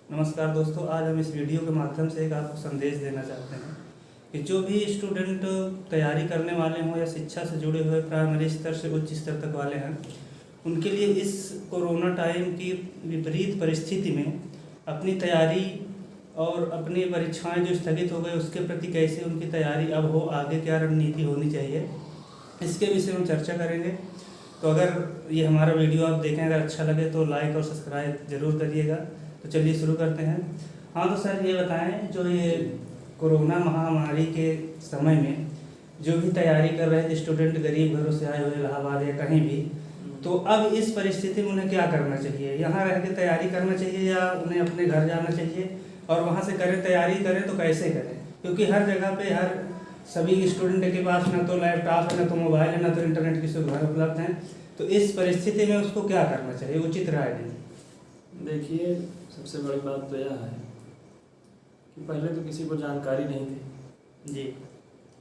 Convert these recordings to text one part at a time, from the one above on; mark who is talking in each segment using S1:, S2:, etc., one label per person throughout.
S1: नमस्कार दोस्तों, आज हम इस वीडियो के माध्यम से एक आपको संदेश देना चाहते हैं कि जो भी स्टूडेंट तैयारी करने वाले हों या शिक्षा से जुड़े हुए प्राइमरी स्तर से उच्च स्तर तक वाले हैं, उनके लिए इस कोरोना टाइम की विपरीत परिस्थिति में अपनी तैयारी और अपनी परीक्षाएं जो स्थगित हो गई उसके प्रति कैसे उनकी तैयारी अब हो, आगे क्या रणनीति होनी चाहिए, इसके विषय में चर्चा करेंगे। तो अगर ये हमारा वीडियो आप देखें, अगर अच्छा लगे तो लाइक और सब्सक्राइब ज़रूर करिएगा। तो चलिए शुरू करते हैं। हाँ, तो सर ये बताएं, जो ये कोरोना महामारी के समय में जो भी तैयारी कर रहे थे स्टूडेंट, गरीब घरों से आए हुए, इलाहाबाद या कहीं भी, तो अब इस परिस्थिति में उन्हें क्या करना चाहिए? यहाँ रह के तैयारी करना चाहिए या उन्हें अपने घर जाना चाहिए और वहाँ से करें? तैयारी करें तो कैसे करें? क्योंकि हर जगह पे सभी स्टूडेंट के पास ना तो लैपटॉप है, ना तो मोबाइल है, ना तो इंटरनेट की सुविधाएं उपलब्ध हैं। तो इस परिस्थिति में उसको क्या करना चाहिए? उचित राय दें।
S2: देखिए, सबसे बड़ी बात तो यह है कि पहले तो किसी को जानकारी नहीं थी
S1: जी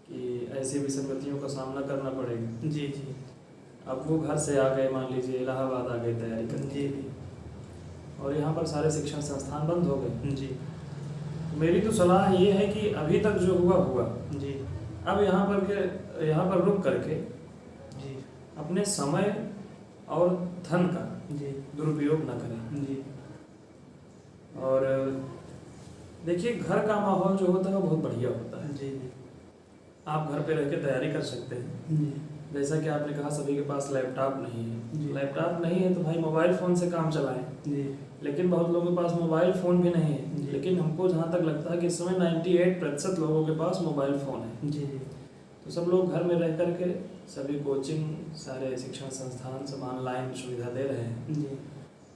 S2: कि ऐसी विसंगतियों का सामना करना पड़ेगा।
S1: जी जी
S2: अब वो घर से आ गए, मान लीजिए इलाहाबाद आ गए तैयारी करने,
S1: जी
S2: और यहाँ पर सारे शिक्षण संस्थान बंद हो गए।
S1: जी
S2: मेरी तो सलाह ये है कि अभी तक जो हुआ हुआ,
S1: जी
S2: अब यहाँ पर रुक करके
S1: जी
S2: अपने समय और धन का
S1: जी
S2: दुरुपयोग न करें।
S1: जी
S2: और देखिए, घर का माहौल जो होता है वो बहुत बढ़िया होता है।
S1: जी
S2: आप घर पे रह के तैयारी कर सकते हैं।
S1: जी
S2: जैसा कि आपने कहा, सभी के पास लैपटॉप नहीं
S1: जी।
S2: है। लैपटॉप नहीं है तो भाई मोबाइल फ़ोन से काम चलाएं।
S1: जी
S2: लेकिन बहुत लोगों के पास मोबाइल फ़ोन भी नहीं है।
S1: जी।
S2: लेकिन हमको जहाँ तक लगता है कि इस समय 98% लोगों के पास मोबाइल फ़ोन है।
S1: जी
S2: तो सब लोग घर में रह करके सभी कोचिंग, सारे शिक्षण संस्थान सब ऑनलाइन सुविधा दे रहे हैं।
S1: जी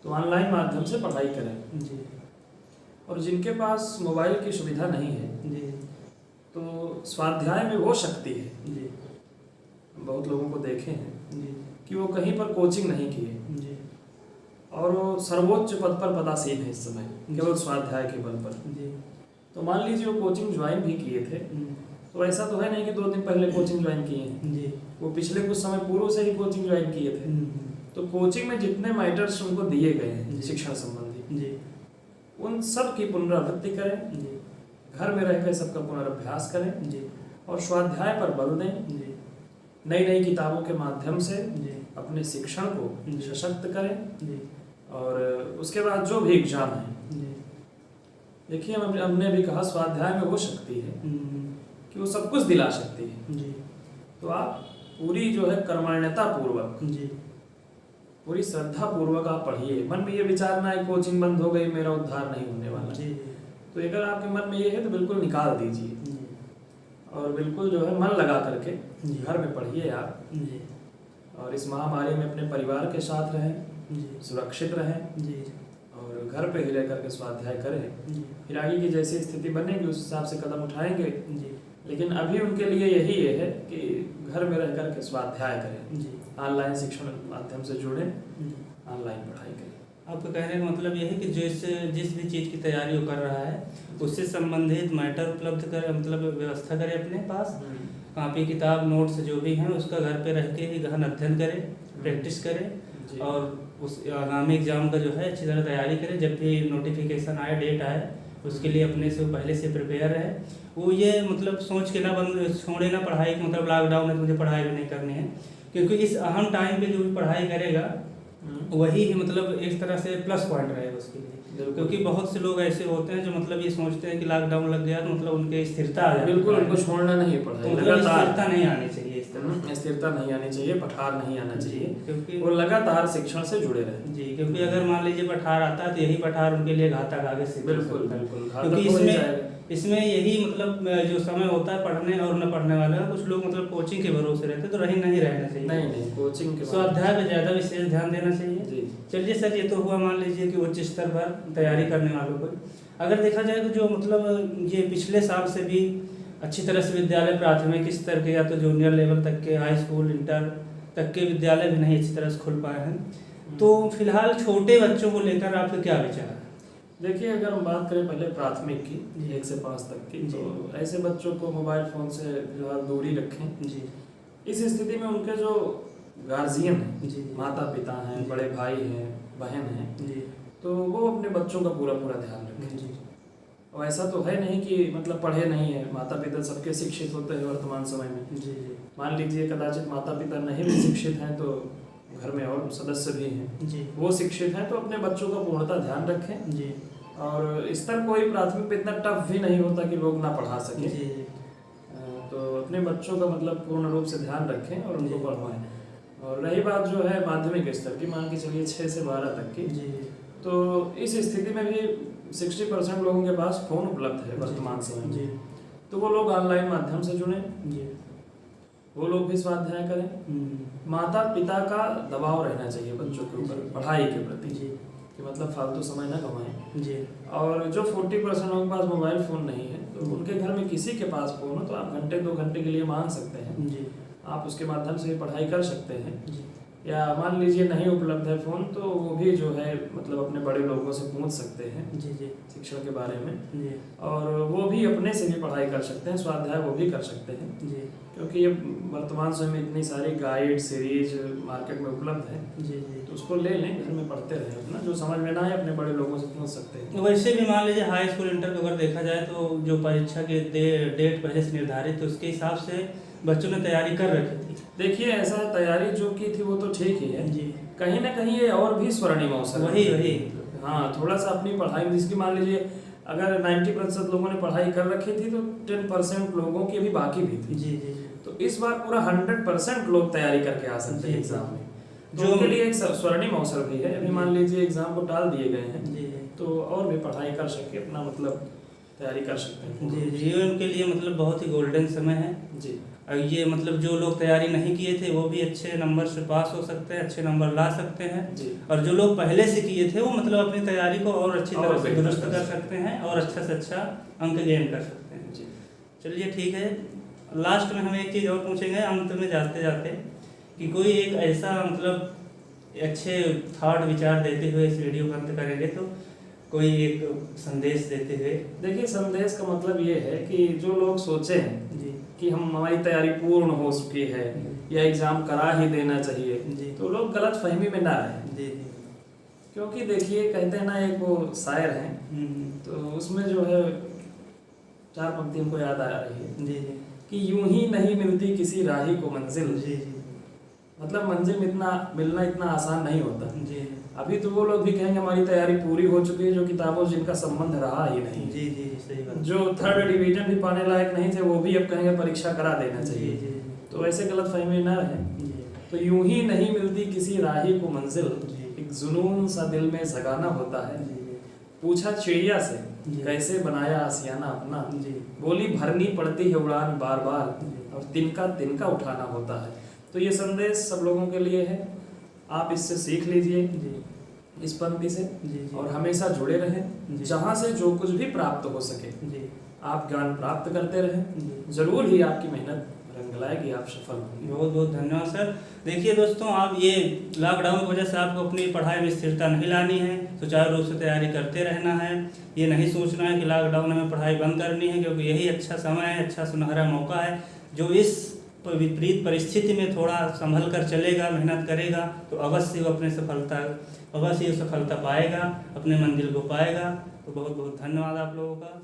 S2: तो ऑनलाइन माध्यम से पढ़ाई करें।
S1: जी
S2: और जिनके पास मोबाइल की सुविधा नहीं है
S1: जी
S2: तो स्वाध्याय में वो शक्ति है।
S1: जी
S2: बहुत लोगों को देखे हैं
S1: जी
S2: कि वो कहीं पर कोचिंग नहीं किए
S1: जी
S2: और वो सर्वोच्च पद पर पदासीन है इस समय, केवल स्वाध्याय के बल पर।
S1: जी।
S2: तो मान लीजिए वो कोचिंग ज्वाइन भी किए थे, तो ऐसा तो है नहीं कि 2 दिन पहले कोचिंग ज्वाइन किए हैं।
S1: जी
S2: वो पिछले कुछ समय पूर्व से ही कोचिंग ज्वाइन किए थे। तो कोचिंग में जितने मैटर्स उनको दिए गए हैं शिक्षण संबंधी,
S1: जी
S2: उन सब की पुनरावृत्ति करें।
S1: जी
S2: घर में रहकर सबका पुनर्अभ्यास करें
S1: जी
S2: और स्वाध्याय पर बल दें।
S1: जी
S2: नई नई किताबों के माध्यम से
S1: जी
S2: अपने शिक्षण को
S1: जी।
S2: सशक्त करें।
S1: जी
S2: और उसके बाद जो भी एग्जाम है,
S1: जी
S2: देखिए हमने भी कहा, स्वाध्याय में वो शक्ति है कि वो सब कुछ दिला सकती है।
S1: जी
S2: तो आप पूरी जो है कर्मण्यता पूर्वक,
S1: जी
S2: पूरी श्रद्धा पूर्वक आप पढ़िए। मन में ये विचार ना है कोचिंग बंद हो गई, मेरा उद्धार नहीं होने वाला।
S1: जी
S2: तो अगर आपके मन में ये है तो बिल्कुल निकाल दीजिए और बिल्कुल जो है मन लगा करके घर में पढ़िए आप।
S1: जी
S2: और इस महामारी में अपने परिवार के साथ रहें,
S1: जी
S2: सुरक्षित रहें
S1: जी
S2: और घर पे ही रह करके स्वाध्याय करें।
S1: जी
S2: फिर आगे की जैसी स्थिति बनेगी उस हिसाब से कदम उठाएंगे।
S1: जी
S2: लेकिन अभी उनके लिए यही ये है कि घर में रह करके स्वाध्याय करें,
S1: जी
S2: ऑनलाइन शिक्षण माध्यम से जुड़ें,
S1: जी।
S2: ऑनलाइन पढ़ाई करें।
S1: आपका कहने का मतलब यह है कि जिस भी चीज़ की तैयारी वो कर रहा है उससे संबंधित मैटर उपलब्ध करे, मतलब व्यवस्था करे अपने पास, कॉपी किताब नोट्स जो भी हैं उसका घर पे रह के ही गहन अध्ययन करे, प्रैक्टिस करे
S2: जी।
S1: और उस आगामी एग्ज़ाम का जो है अच्छी तरह तैयारी करे। जब भी नोटिफिकेशन आए, डेट आए, उसके लिए अपने से पहले से प्रिपेयर रहे। वो ये मतलब सोच के ना छोड़े ना पढ़ाई कि मतलब लॉकडाउन है तो मुझे पढ़ाई भी नहीं करनी है, क्योंकि इस अहम टाइम पे जो भी पढ़ाई करेगा वही मतलब एक तरह से प्लस पॉइंट रहेगा उसके लिए। क्योंकि बहुत से लोग ऐसे होते हैं जो मतलब ये सोचते हैं कि लॉकडाउन लग गया तो मतलब उनके स्थिरता आ जाती है।
S2: बिल्कुल उनको छोड़ना नहीं है
S1: तो
S2: पढ़ाई,
S1: मतलब स्थिरता नहीं आनी चाहिए इस तरह।
S2: स्थिरता नहीं आनी चाहिए, पठार नहीं आना चाहिए,
S1: क्योंकि
S2: वो लगातार शिक्षण से जुड़े रहे।
S1: जी, क्योंकि अगर मान लीजिए पठार आता है तो यही पठार उनके लिए घातक आगे से
S2: बिल्कुल बिल्कुल,
S1: क्योंकि इसमें यही मतलब जो समय होता है पढ़ने और न पढ़ने वाला, कुछ लोग मतलब कोचिंग के भरोसे रहते तो नहीं रहना चाहिए।
S2: नहीं, कोचिंग के
S1: स्वाध्याय पे ज़्यादा विशेष ध्यान देना चाहिए।
S2: जी।
S1: चलिए सर, ये तो हुआ मान लीजिए कि उच्च स्तर पर तैयारी करने वालों को। अगर देखा जाए तो जो मतलब ये पिछले साल से भी अच्छी तरह से विद्यालय प्राथमिक स्तर के या तो जूनियर लेवल तक के, हाई स्कूल, इंटर तक के विद्यालय भी नहीं अच्छी तरह से खुल पाए हैं, तो फिलहाल छोटे बच्चों को लेकर आपके क्या विचार है?
S2: देखिए, अगर हम बात करें पहले प्राथमिक की, 1 से 5 तक की, तो ऐसे बच्चों को मोबाइल फ़ोन से फिलहाल दूरी रखें।
S1: जी।
S2: इस स्थिति में उनके जो गार्जियन हैं,
S1: जी।
S2: माता पिता हैं, बड़े भाई हैं, बहन हैं,
S1: जी।
S2: तो वो अपने बच्चों का पूरा ध्यान रखें।
S1: जी।
S2: और ऐसा तो है नहीं कि मतलब पढ़े नहीं है, माता पिता सबके शिक्षित होते हैं वर्तमान समय में।
S1: जी जी।
S2: मान लीजिए कदाचित माता पिता नहीं भी शिक्षित हैं तो घर में और सदस्य भी हैं
S1: जी।
S2: वो शिक्षित हैं, तो अपने बच्चों का पूर्णतः ध्यान रखें।
S1: जी।
S2: और स्तर कोई प्राथमिक पे इतना टफ भी नहीं होता कि लोग ना पढ़ा सकें।
S1: जी।
S2: तो अपने बच्चों का मतलब पूर्ण रूप से ध्यान रखें और उनको
S1: जी।
S2: पढ़वाएं। और रही बात जो है माध्यमिक स्तर की, मान के चलिए 6 से 12 तक की,
S1: जी।
S2: तो इस स्थिति में भी 60% लोगों के पास फोन उपलब्ध है वर्तमान समय में।
S1: जी।
S2: तो वो लोग ऑनलाइन माध्यम से जुड़े,
S1: जी।
S2: वो लोग भी स्वाध्याय करें। माता पिता का दबाव रहना चाहिए बच्चों के ऊपर पढ़ाई के प्रति,
S1: जी।
S2: कि मतलब फालतू समय ना गवाएं।
S1: जी।
S2: और जो 40% लोगों के पास मोबाइल फ़ोन नहीं है, तो उनके घर में किसी के पास फ़ोन हो तो आप घंटे 2 घंटे के लिए मांग सकते हैं।
S1: जी।
S2: आप उसके माध्यम से पढ़ाई कर सकते हैं।
S1: जी।
S2: या मान लीजिए नहीं उपलब्ध है फ़ोन, तो वो भी जो है मतलब अपने बड़े लोगों से पूछ सकते हैं
S1: जी। जी।
S2: शिक्षण के बारे में।
S1: जी।
S2: और वो भी अपने से भी पढ़ाई कर सकते हैं, स्वाध्याय वो भी कर सकते हैं।
S1: जी।
S2: क्योंकि ये वर्तमान समय में इतनी सारी गाइड सीरीज मार्केट में उपलब्ध है,
S1: जी। जी।
S2: तो उसको ले लें, घर में पढ़ते रहें। अपना जो समझ में ना आए अपने बड़े लोगों से पूछ सकते हैं।
S1: वैसे भी मान लीजिए हाई स्कूल इंटर को अगर देखा जाए तो जो परीक्षा की डेट पहले से निर्धारित है उसके हिसाब से बच्चों ने तैयारी कर रखी थी।
S2: देखिए ऐसा तैयारी जो की थी वो तो ठीक ही है
S1: जी।
S2: कहीं ना कहीं ये और भी स्वर्णिम अवसर है।
S1: वही
S2: हाँ, थोड़ा सा अपनी पढ़ाई में, जिसकी मान लीजिए अगर 90% लोगों ने पढ़ाई कर रखी थी तो 10% लोगों की अभी बाकी भी थी।
S1: जी। जी।
S2: तो इस बार पूरा 100% लोग तैयारी करके आ सकते हैं एग्जाम में, जो
S1: जो
S2: उनके लिए एक स्वर्णिम अवसर भी है। अभी मान लीजिए एग्जाम को टाल दिए गए हैं,
S1: जी।
S2: तो और भी पढ़ाई कर सके, अपना मतलब तैयारी कर सकते हैं।
S1: जी। जी। ये उनके लिए मतलब बहुत ही गोल्डन समय है
S2: जी।
S1: और ये मतलब जो लोग तैयारी नहीं किए थे वो भी अच्छे नंबर से पास हो सकते हैं, अच्छे नंबर ला सकते हैं।
S2: जी।
S1: और जो लोग पहले से किए थे वो मतलब अपनी तैयारी को और अच्छी
S2: और
S1: तरह से
S2: बेहतर
S1: दुरुस्त
S2: कर
S1: कर सकते हैं और अच्छा से अच्छा अंक गेन कर सकते हैं।
S2: जी।
S1: चलिए ठीक है, लास्ट में हम एक चीज़ और पूछेंगे अंत में जाते जाते कि कोई एक ऐसा मतलब अच्छे थॉट विचार देते हुए इस वीडियो को अंत करेंगे, तो कोई एक संदेश देते हुए।
S2: देखिए संदेश का मतलब ये है कि जो लोग सोचे हैं
S1: जी।
S2: कि हमारी तैयारी पूर्ण हो चुकी है या एग्जाम करा ही देना चाहिए,
S1: जी।
S2: तो लोग गलत फहमी में ना रहें।
S1: जी। जी।
S2: क्योंकि देखिए कहते हैं ना, एक वो शायर है, तो उसमें जो है 4 पंक्ति हमको याद आ रही है।
S1: जी। जी।
S2: कि यूं ही नहीं मिलती किसी राही को मंजिल।
S1: जी। जी।
S2: मतलब मंजिल मिलना इतना आसान नहीं होता।
S1: जी।
S2: अभी तो वो लोग भी कहेंगे हमारी तैयारी पूरी हो चुकी है जो किताबों जिनका संबंध रहा ही नहीं।
S1: जी। जी। सही बात।
S2: जो 3rd डिवीजन भी पाने लायक नहीं थे वो भी अब कहेंगे परीक्षा करा देना
S1: जी।
S2: चाहिए।
S1: जी।
S2: तो ऐसे गलत फहमी ना रहे।
S1: जी।
S2: तो यूं ही नहीं मिलती किसी राही को मंजिल,
S1: जी।
S2: एक जुनून सा दिल में जगाना होता है।
S1: जी।
S2: पूछा चिड़िया से
S1: जी।
S2: कैसे बनाया आसियाना अपना,
S1: जी।
S2: बोली भरनी पड़ती है उड़ान बार बार,
S1: जी।
S2: और तिनका तिनका उठाना होता है। तो ये संदेश सब लोगों के लिए है, आप इससे सीख लीजिए
S1: जी।
S2: इस पंक्ति से,
S1: जी।
S2: और हमेशा जुड़े रहें।
S1: जी।
S2: जहाँ से जो कुछ भी प्राप्त हो सके
S1: जी।
S2: आप ज्ञान प्राप्त करते रहें,
S1: जी।
S2: जरूर ही आपकी मेहनत रंग लाएगी, आप सफल होंगे।
S1: बहुत बहुत धन्यवाद सर। देखिए दोस्तों, आप ये लॉकडाउन की वजह से आपको अपनी पढ़ाई में स्थिरता नहीं लानी है, सुचारू रूप से तैयारी करते रहना है। ये नहीं सोचना है कि लॉकडाउन में पढ़ाई बंद करनी है, क्योंकि यही अच्छा समय है, अच्छा सुनहरा मौका है। जो इस विपरीत परिस्थिति में थोड़ा संभल कर चलेगा, मेहनत करेगा, तो अवश्य वो सफलता पाएगा, अपने मंजिल को पाएगा। तो बहुत बहुत धन्यवाद आप लोगों का।